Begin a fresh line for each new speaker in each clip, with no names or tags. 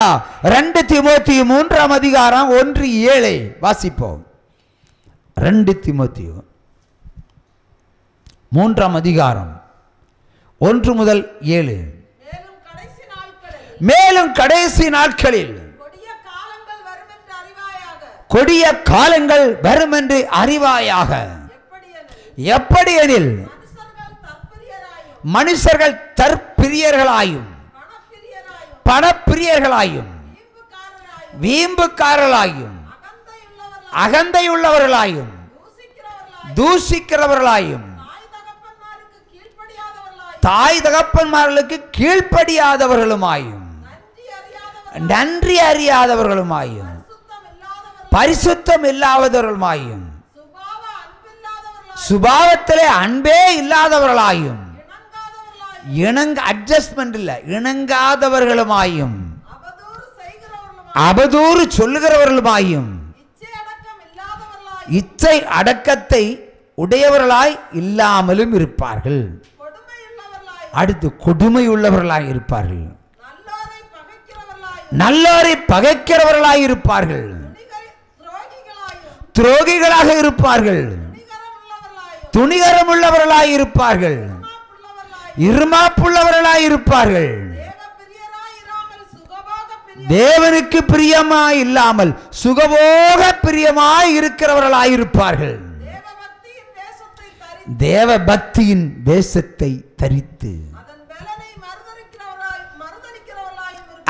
2 தீமோத்தேயு 3ஆம் அதிகாரம் 1:7 வாசிப்போம். 2 தீமோத்தேயு 3ஆம் அதிகாரம் 1 முதல் 7. மேலும் கடைசி நாட்களில் கொடிய காலங்கள் வரும் என்று அறிவாயாக. எப்படியெனில் மனுஷர்கள் தற்பிரியர்களாயும் பணப்பிரியர்களாயும் வீம்புக்காரர்களாயும் அகந்தையுள்ளவர்களாயும் தூஷிக்கிறவர்களாயும் தாய் தகப்பன்மார்களுக்கு கீழ்ப்படியாதவர்களுமாயும் நன்றி அறியாதவர்களுமாயும் பரிசுத்தம் இல்லாதவர்களுமாயும் சுபாவத்திலே அன்பே இல்லாதவர்களாயும் அட்ஜஸ்ட்மெண்ட் இல்ல இணங்காதவர்களுமாயும் அவதூறு சொல்லுகிறவர்களுமாயும் இச்சை அடக்கத்தை உடையவர்களாய் இல்லாமலும் இருப்பார்கள். அடுத்து கொடுமை உள்ளவர்களாய் இருப்பார்கள். நல்லோரை பகைக்கிறவர்களாய் இருப்பார்கள். துரோகிகளாக இருப்பார்கள். துணிகரம் உள்ளவர்களாய் இருப்பார்கள். இருமாப்புள்ளவர்களாய் இருப்பார்கள். தேவனுக்கு பிரியமாய் இல்லாமல் சுகபோக பிரியமாய் இருக்கிறவர்களாய் இருப்பார்கள். தேவ பக்தியின் வேஷத்தை தரித்து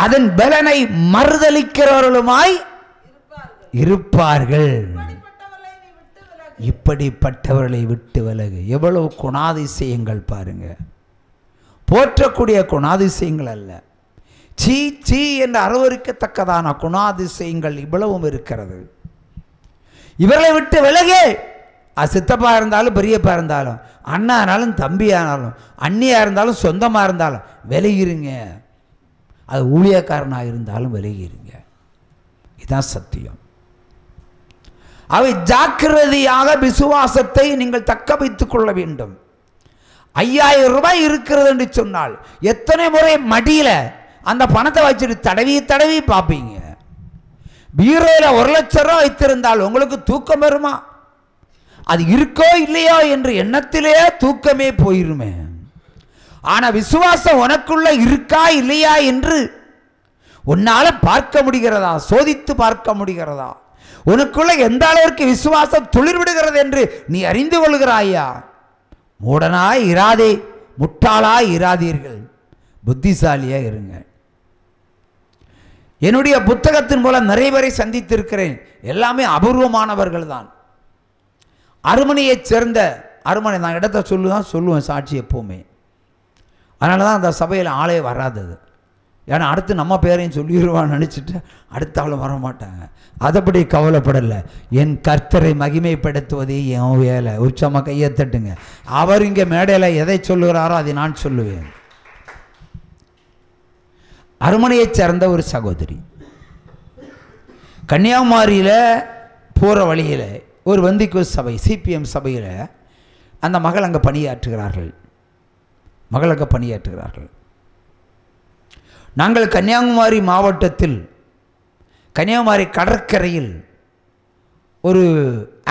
அதன் பலனை மறுதலிக்கிறவர்களுமாய் இருப்பார்கள். இப்படிப்பட்டவர்களை விட்டு விலகு. எவ்வளவு குணாதிசயங்கள் பாருங்க. போற்றக்கூடிய குணாதிசயங்கள் அல்ல, சீ சீ என்று அருவருக்கத்தக்கதான குணாதிசயங்கள் இவ்வளவும் இருக்கிறது. இவர்களை விட்டு விலகே. அது சித்தப்பா இருந்தாலும் பெரியப்பா இருந்தாலும் அண்ணானாலும் தம்பியானாலும் அண்ணியா இருந்தாலும் சொந்தமாக இருந்தாலும் விலகிருங்க. அது ஊழியக்காரனாக இருந்தாலும் விலகிருங்க. இதுதான் சத்தியம். அவை ஜாக்கிரதையாக விசுவாசத்தை நீங்கள் தக்க வைத்துக் கொள்ள வேண்டும். 5000 ரூபாய் இருக்கிறது என்று சொன்னால் எத்தனை முறை மடியில் அந்த பணத்தை வச்சுட்டு தடவி தடவி பார்ப்பீங்க. பீரோவில் 1 லட்சம் ரூபா வைத்திருந்தால் உங்களுக்கு தூக்கம் வருமா? அது இருக்கோ இல்லையோ என்று எண்ணத்திலே தூக்கமே போயிருமே. ஆனால் விசுவாசம் உனக்குள்ள இருக்கா இல்லையா என்று உன்னால பார்க்க முடிகிறதா? சோதித்து பார்க்க முடிகிறதா? உனக்குள்ள எந்த அளவிற்கு விசுவாசம் துளிர் விடுகிறது என்று நீ அறிந்து கொள்கிறாயா? மூடனாய் இராதே, முட்டாளாய் இராதீர்கள், புத்திசாலியாக இருங்க. என்னுடைய புத்தகத்தின் மூலம் நிறைய பேரை சந்தித்திருக்கிறேன். எல்லாமே அபூர்வமானவர்கள் தான். அருமனையைச் சேர்ந்த அருமனை நான் இடத்த சொல்லுவேன் சாட்சி எப்போவுமே. அதனால தான் அந்த சபையில் ஆளே வராதது. ஏன்னா அடுத்து நம்ம பேரையும் சொல்லிடுவான்னு நினச்சிட்டு அடுத்த ஆளும் வர மாட்டாங்க. அதைப்படி கவலைப்படலை. என் கர்த்தரை மகிமைப்படுத்துவதே என் வேலை. உச்சமாக கையை தட்டுங்க. அவர் இங்கே மேடையில் எதை சொல்லுகிறாரோ அதை நான் சொல்லுவேன். அருமனையைச் சேர்ந்த ஒரு சகோதரி கன்னியாகுமரியில் போகிற வழியில் ஒரு வந்திக்கு சபை சிபிஎம் சபையில் அந்த மகள் அங்கே பணியாற்றுகிறார்கள். நாங்கள் கன்னியாகுமரி மாவட்டத்தில் கன்னியாகுமரி கடற்கரையில் ஒரு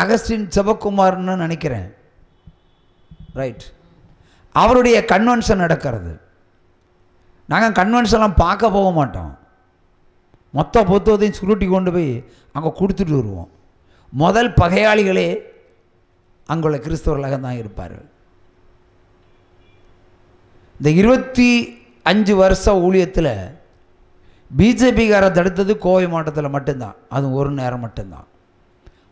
அகஸ்டின் சிவகுமார்னு நினைக்கிறேன், ரைட், அவருடைய கன்வென்ஷன் நடக்கிறது. நாங்கள் கன்வென்ஷன்லாம் பார்க்க போக மாட்டோம். மொத்த புத்தகத்தையும் சுருட்டி கொண்டு போய் அங்கே கொடுத்துட்டு வருவோம். முதல் பகையாளிகளே அங்குள்ள கிறிஸ்தவர்களாக தான் இருப்பார்கள். இந்த 25 வருஷ ஊழியத்தில் பிஜேபிக்காரை தடுத்தது கோவை மாவட்டத்தில் மட்டும்தான். அதுவும் ஒரு நேரம் மட்டும்தான்.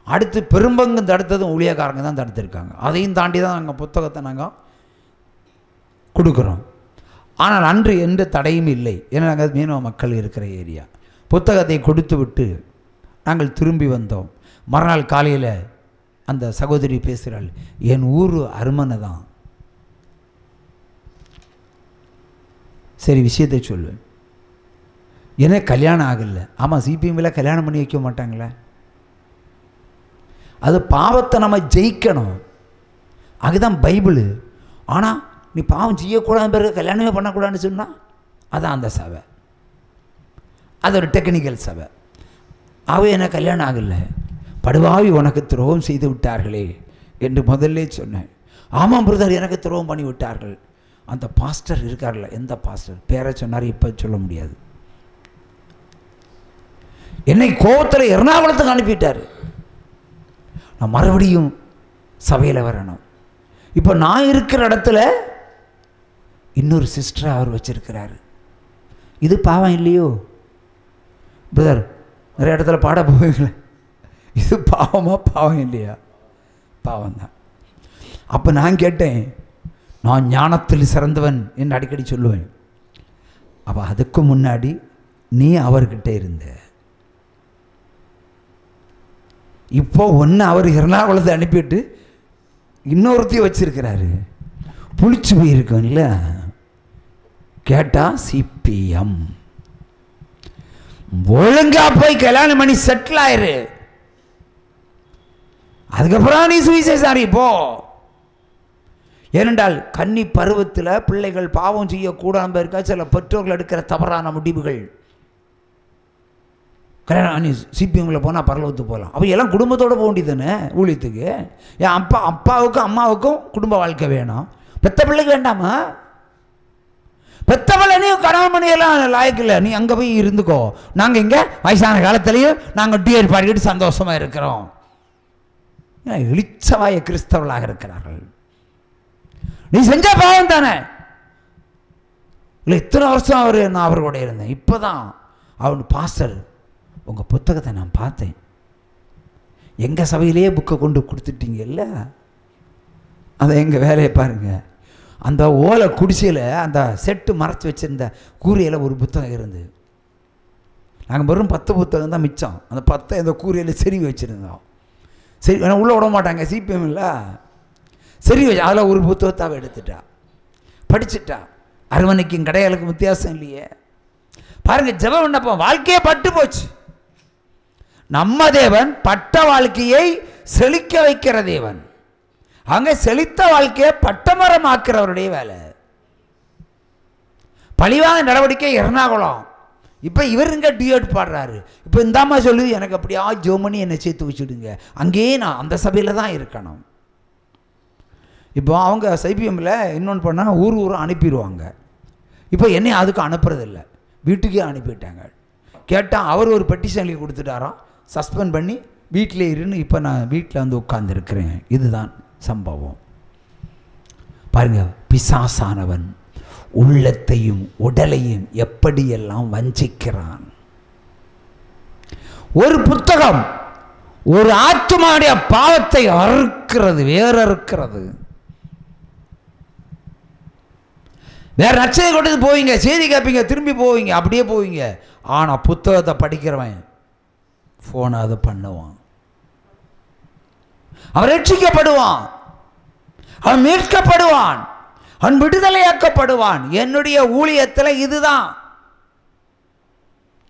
அடுத்து பெரும்பங்கு தடுத்ததும் ஊழியக்காரங்க தான் தடுத்திருக்காங்க. அதையும் தாண்டி தான் நாங்கள் புத்தகத்தை நாங்கள் கொடுக்குறோம். ஆனால் அன்று எந்த தடையும் இல்லை. ஏன்னா நாங்கள் மீனவ மக்கள் இருக்கிற ஏரியா. புத்தகத்தை கொடுத்து விட்டு நாங்கள் திரும்பி வந்தோம். மறுநாள் காலையில் அந்த சகோதரி பேசுகிறாள், என் ஊர் அருமனை தான். சரி, விஷயத்தை சொல்லுவேன். ஏன்னா கல்யாணம் ஆகலை. ஆமாம், சிபிஎம்மில் கல்யாணம் பண்ணி வைக்க மாட்டாங்களே. அது பாவத்தை நம்ம ஜெயிக்கணும். அதுதான் பைபிள். ஆனால் நீ பாவம் செய்யக்கூடாது பிறகு கல்யாணமே பண்ணக்கூடாதுன்னு சொன்னால் அதான் அந்த சபை. அது ஒரு டெக்னிக்கல் சபை. அவை எனக்கு கல்யாணம் ஆகலை, படுவாவி உனக்கு துரோகம் செய்து விட்டார்களே என்று முதல்ல சொன்னேன். ஆமாம் பிரதர், எனக்கு துரோகம் பண்ணி விட்டார்கள். அந்த பாஸ்டர் இருக்கார்ல, எந்த பாஸ்டர் பேரை சொன்னார், இப்போ சொல்ல முடியாது, என்னை கோவத்தில் எர்ணாகுளத்துக்கு அனுப்பிட்டார். நான் மறுபடியும் சபையில் வரணும். இப்போ நான் இருக்கிற இடத்துல இன்னொரு சிஸ்டரை அவர் வச்சிருக்கிறாரு. இது பாவம் இல்லையோ பிரதர்? நிறைய இடத்துல பாட போவீங்களே, இது பாவமா பாவம் இல்லையா? பாவம் தான். அப்போ நான் கேட்டேன், நான் ஞானத்தில் சிறந்தவன் என்று அடிக்கடி சொல்லுவேன். அப்போ அதுக்கு முன்னாடி நீ அவர்கிட்ட இருந்த, இப்போ ஒன்று அவர் எர்ணாகுளத்தை அனுப்பிட்டு இன்னொருத்தையும் வச்சிருக்கிறாரு. புளிச்சு போயிருக்கோம் இல்லை? கேட்டால் சிபிஎம். ஒழுங்கா போய் கல்யாணம் பண்ணி செட்டில் ஆயிரு, அதுக்கப்புறம் நீ சுவிசேஷம் போ. ஏனென்றால் கன்னி பருவத்தில் பிள்ளைகள் பாவம் செய்யக்கூடாது இருக்கா சில பெற்றோர்கள் எடுக்கிற தவறான முடிவுகள். கல்யாணம் நீ சிபிஎம்ல போனால் பரலோகத்துக்கு போகலாம். அப்போ எல்லாம் குடும்பத்தோடு போக வேண்டியது தானே ஊழியத்துக்கு. என் அப்பாவுக்கும் அம்மாவுக்கும் குடும்ப வாழ்க்கை வேணும், பெத்த பிள்ளைக்கு வேண்டாமா? பெத்த பிள்ளை நீ கணவன் மணியெல்லாம் லாயக்கில்லை, நீ அங்கே போய் இருந்துக்கோ, நாங்கள் இங்கே வயசான காலத்திலையும் நாங்கள் டிஎட் பாடிக்கிட்டு சந்தோஷமாக இருக்கிறோம். இளிச்சவாய கிறிஸ்தவர்களாக இருக்கிறார்கள். நீ செஞ்ச பாவம் தானே. இல்லை இத்தனை வருஷம் நான் அவரோட இருந்தேன், இப்போ தான் அவன் பாஸ்டர் உங்கள் புத்தகத்தை நான் பார்த்தேன், எங்கள் சபையிலேயே புக்கை கொண்டு கொடுத்துட்டீங்க இல்லை, அதை எங்கள் வேலையை பாருங்கள். அந்த ஓலை குடிசையில் அந்த செட்டு மறைச்சி வச்சுருந்த கூரையில் ஒரு புத்தகம் இருந்தது. நாங்கள் வெறும் 10 புத்தகம் தான் மிச்சம், அந்த 10 இந்த கூரையில் செருவி வச்சுருந்தோம். சரி ஏன்னா உள்ளே விட மாட்டாங்க, சிபிஎம் இல்லை, சரி வச்சு அதில் ஒரு புத்தகத்தாவை எடுத்துட்டா, படிச்சுட்டா. அரவணைக்கும் கடையாளுக்கும் வித்தியாசம் இல்லையே. பாருங்கள், ஜெபம் பண்ணப்போ வாழ்க்கையே பட்டு போச்சு. நம்ம தேவன் பட்ட வாழ்க்கையை செழிக்க வைக்கிற தேவன், அங்கே செழித்த வாழ்க்கையை பட்டமரமாக்குறவருடைய வேலை. பழிவாங்க நடவடிக்கை எர்ணாகுளம். இப்போ இவர் இங்கே டிஎட் பாடுறாரு. இப்போ இந்தாம்மா சொல்லுது, எனக்கு அப்படியா ஜோமனி என்னை சேர்த்து வச்சுடுங்க, அங்கேயே நான் அந்த சபையில் தான் இருக்கணும். இப்போ அவங்க சிபிஎம்மில் இன்னொன்று பண்ணால் ஊர் அனுப்பிடுவாங்க. இப்போ என்னை அதுக்கு அனுப்புறதில்லை, வீட்டுக்கே அனுப்பிட்டாங்க. கேட்டால் அவர் ஒரு பெட்டிஷன் எழுதி கொடுத்துட்டாராம், சஸ்பெண்ட் பண்ணி வீட்டிலே இருன்னு. இப்போ நான் வீட்டில் வந்து உட்கார்ந்துருக்கிறேன். இதுதான் சம்பவம். பாருங்க, பிசாசானவன் உள்ளத்தையும் உடலையும் எப்படியெல்லாம் வஞ்சிக்கிறான். ஒரு புத்தகம் ஒரு ஆத்துமாவுடைய பாவத்தை அறுக்கிறது, வேற அறுக்கிறது. வேற நச்சதை கொண்டு போவீங்க, செய்தி கேட்பீங்க, திரும்பி போவீங்க, அப்படியே போவீங்க. ஆனால் புத்தகத்தை படிக்கிறவன் ஃபோனை அதை பண்ணுவான், அவன் ரட்சிக்கப்படுவான், அவன் மீட்கப்படுவான், அவன் விடுதலையாக்கப்படுவான். என்னுடைய ஊழியத்தில் இதுதான்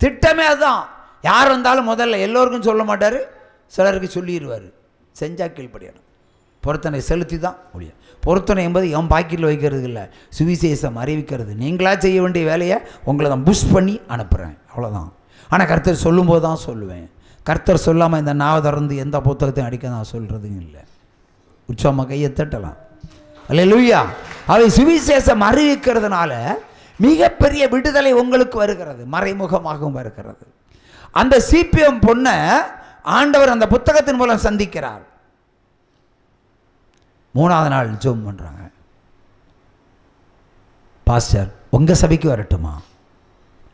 திட்டமே, அதுதான். யார் வந்தாலும் முதல்ல எல்லோருக்கும் சொல்ல மாட்டார், சிலருக்கு சொல்லிடுவார். செஞ்சா கீழ்ப்படியணும், பொருத்தனை செலுத்தி தான் முடியும். பொருத்தனை என்பது என் பாக்கெட்டில் வைக்கிறது இல்லை, சுவிசேஷம் அறிவிக்கிறது. நீங்களாக செய்ய வேண்டிய வேலையை உங்களை தான் புஷ் பண்ணி அனுப்புகிறேன், அவ்வளோதான். ஆனால் கர்த்தர் சொல்லும்போது தான் சொல்லுவேன். கர்த்தர் சொல்லாமல் இந்த நாவை திறந்து எந்த புத்தகத்தையும் அடிக்க நான் சொல்கிறதும் இல்லை. உற்சாகமாக கையை தட்டலாம். அல்லேலூயா. அவை சுவிசேஷம் அறிவிக்கிறதுனால மிகப்பெரிய விடுதலை உங்களுக்கு வருகிறது, மறைமுகமாகவும் வருகிறது. அந்த சிபிஎம் பொண்ணை ஆண்டவர் அந்த புத்தகத்தின் மூலம் சந்திக்கிறார். 3ஆவது நாள் ஜெபம் பண்ணுறாங்க. பாஸ்டர் உங்கள் சபைக்கு வரட்டுமா?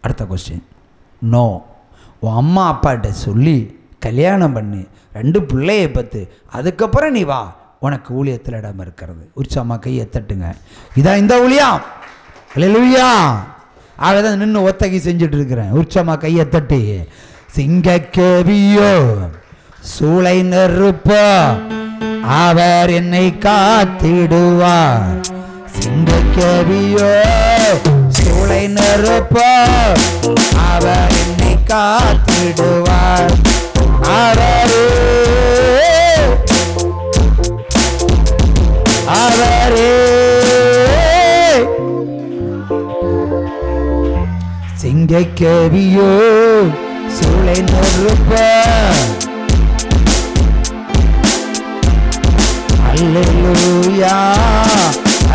அடுத்த கொஸ்டின், நோ, உன் அம்மா அப்பாட்ட சொல்லி கல்யாணம் பண்ணி 2 பிள்ளையை பத்து, அதுக்கப்புறம் நீ வா, உனக்கு ஊழியத்தில் இடம் இருக்கிறது. உற்சாகமா கையை தட்டுங்க. இதான் இந்த ஊழியம். அல்லேலூயா. ஆகதான் நின்று ஒத்தகை செஞ்சுட்டு இருக்கிறேன். உற்சாகமா கையை தட்டி, சிங்கக்கேவியோ சூளை நெருப்போ அவர் என்னை காத்திடுவார். சிங்கக்கேவியோ சூளை நெருப்போ அவர் என்னை காத்திடுவார். அவரே அவரே சிங்கக்கேவியோ சூளை நெருப்ப. அல்லேலூயா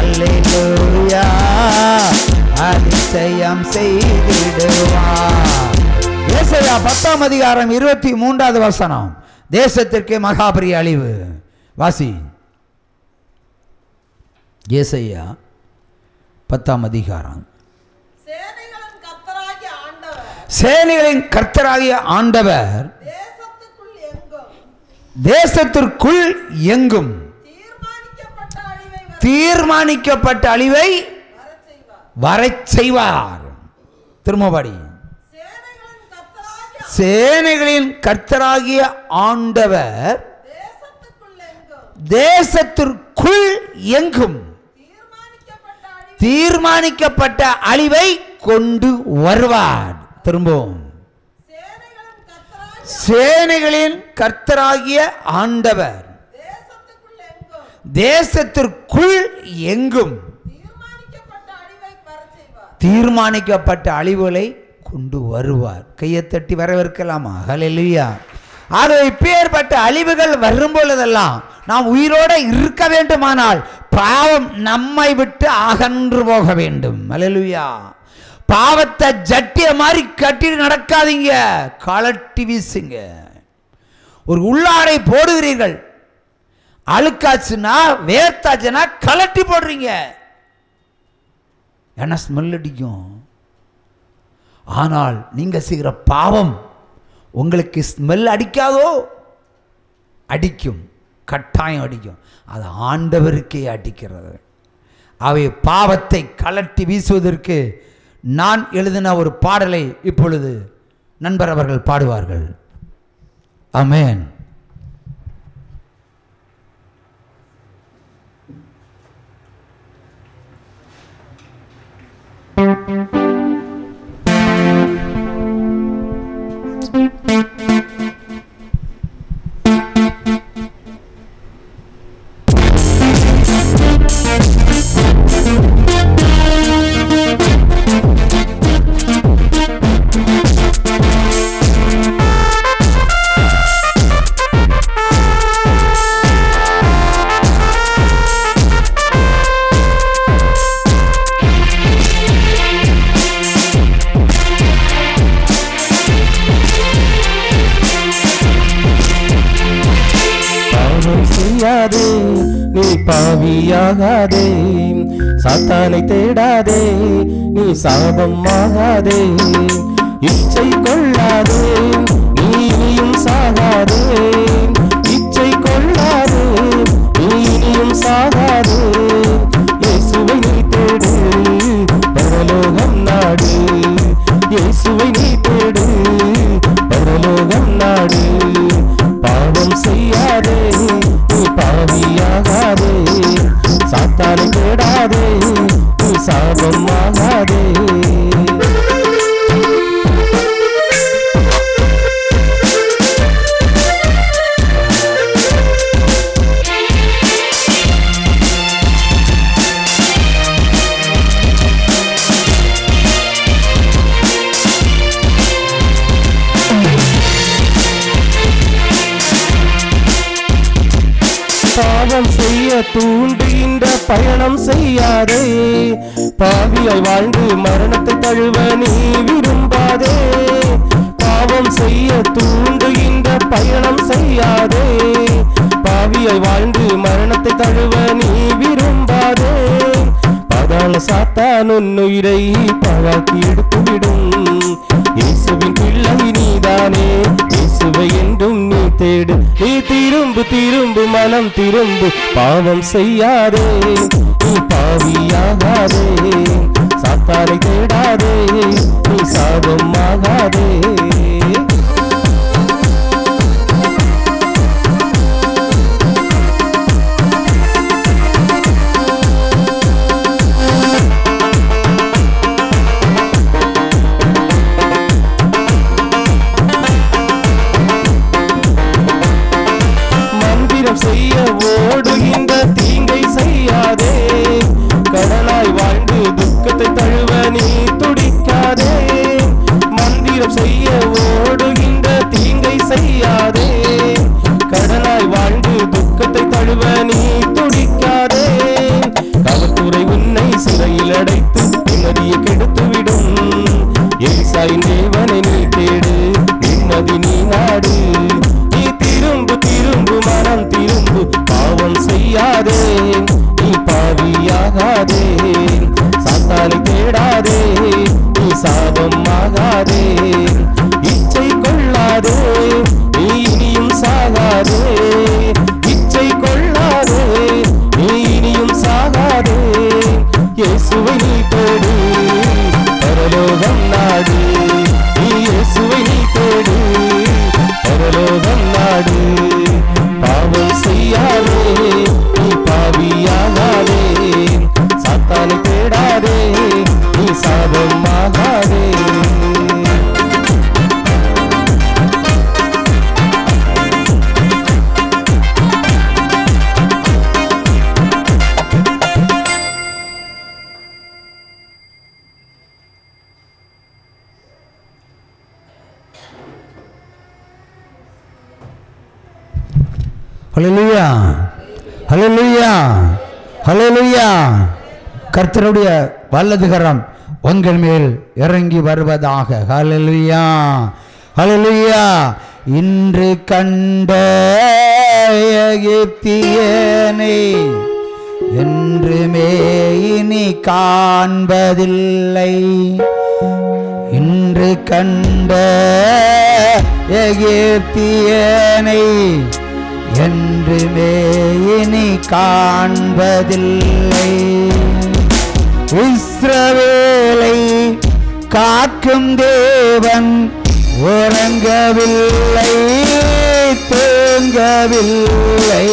அல்லேலூயா அதிசயம் செய்திடுவார். ஏசாயா 10ஆம் அதிகாரம் 23வது வசனம். தேசத்திற்கு மகாபெரிய அழிவு. வாசி. ஏசாயா 10ஆம் அதிகாரம். சேனைகளின் கர்த்தராகிய ஆண்டவர் தேசத்திற்குள் எங்கும் தீர்மானிக்கப்பட்ட அழிவை வரச் செய்வார். திரும்பபடி. சேனைகளின் கர்த்தராகிய ஆண்டவர் தேசத்திற்குள் எங்கும் தீர்மானிக்கப்பட்ட அழிவை கொண்டு வருவார். திரும்பவும். சேனைகளின் கர்த்தராகிய ஆண்டவர் தேசத்திற்குள் எங்கும் தீர்மானிக்கப்பட்ட அழிவுகளை கொண்டு வருவார். கையை தட்டி வரவேற்கலாமா? ஹல்லேலூயா. ஆகவே இப்பேற்பட்ட அழிவுகள் வரும் பொழுதெல்லாம் நாம் உயிரோடு இருக்க வேண்டுமானால் பாவம் நம்மை விட்டு அகன்று போக வேண்டும். ஹல்லேலூயா. பாவத்தை ஜட்டிய மாதிரி கட்டி நடக்காதீங்க, கலட்டி வீசுங்க. ஒரு உள்ளாடை போடுகிறீர்கள், அழுக்காச்சுன்னா வேர்த்தாச்சுன்னா கலட்டி போடுறீங்க. என்ன ஸ்மெல் அடிக்கும். ஆனால் நீங்க செய்கிற பாவம் உங்களுக்கு ஸ்மெல் அடிக்காதோ? அடிக்கும், கட்டாயம் அடிக்கும். அது ஆண்டவருக்கே அடிக்கிறது. அவை பாவத்தை கலட்டி வீசுவதற்கு நான் எழுதின ஒரு பாடலை இப்பொழுது நண்பர் அவர்கள் பாடுவார்கள். ஆமென்.
நீ பாவியாகாதே, சாத்தானை தேடாதே, நீ சாபமாகாதே. இச்சை கொள்ளாதே, நீ இனியும் சாகாதே. இச்சை கொள்ளாதே, நீ இனியும் சாகாதே. இயேசுவை நீ தேடு, பரலோகம் நாடு. இயேசுவை நீ தேடு, பரலோகம் நாடு. பாவம் செய்யாதே, நீ பாவியாகாதே. சாத்தானை தேடாதே, நீ சாபமாகாதே. பாவம் செய்ய தூண்டுகின்ற பயணம் செய்யாதே. பாவியாய் வாழ்ந்து மரணத்தை தழுவ நீ விரும்பாதே. பாவம் செய்ய தூண்டுகின்ற பயணம் செய்யாதே. பாவியாய் வாழ்ந்து மரணத்தை தழுவ நீ விரும்பாதே. பாதாள சாத்தான் உன்னுயிரை பாழாக்கி எடுத்துவிடும். இயேசுவின் பிள்ளை நீதானே, இயேசுவை என்றும் நீ தேடு. நீ திரும்பு திரும்பு, மனம் திரும்பு, பாவம் செய்யாதே, நீ பாவியாகாதே. சாத்தானை தேடாதே, நீ சாபமாகாதே. செய்ய ஓடுகின்ற தீங்கை செய்யாதே. கடலாய் வாழ்ந்து துக்கத்தை தழுவ நீ துடிக்காதே. மந்திரம் செய்ய
ஹல்லேலூயா, ஹல்லேலூயா, ஹல்லேலூயா. கர்த்தருடைய வலதுகரம் உங்கள் மேல் இறங்கி வருவதாக. ஹல்லேலூயா, ஹல்லேலூயா. இன்று கண்ட எகிப்தியனை என்றுமே இனி காண்பதில்லை. இன்று கண்ட எகிப்தியனை என்றுமே இனி காண்பதில்லை. இஸ்ரவேலை காக்கும் தேவன் உறங்கவில்லை, தூங்கவில்லை.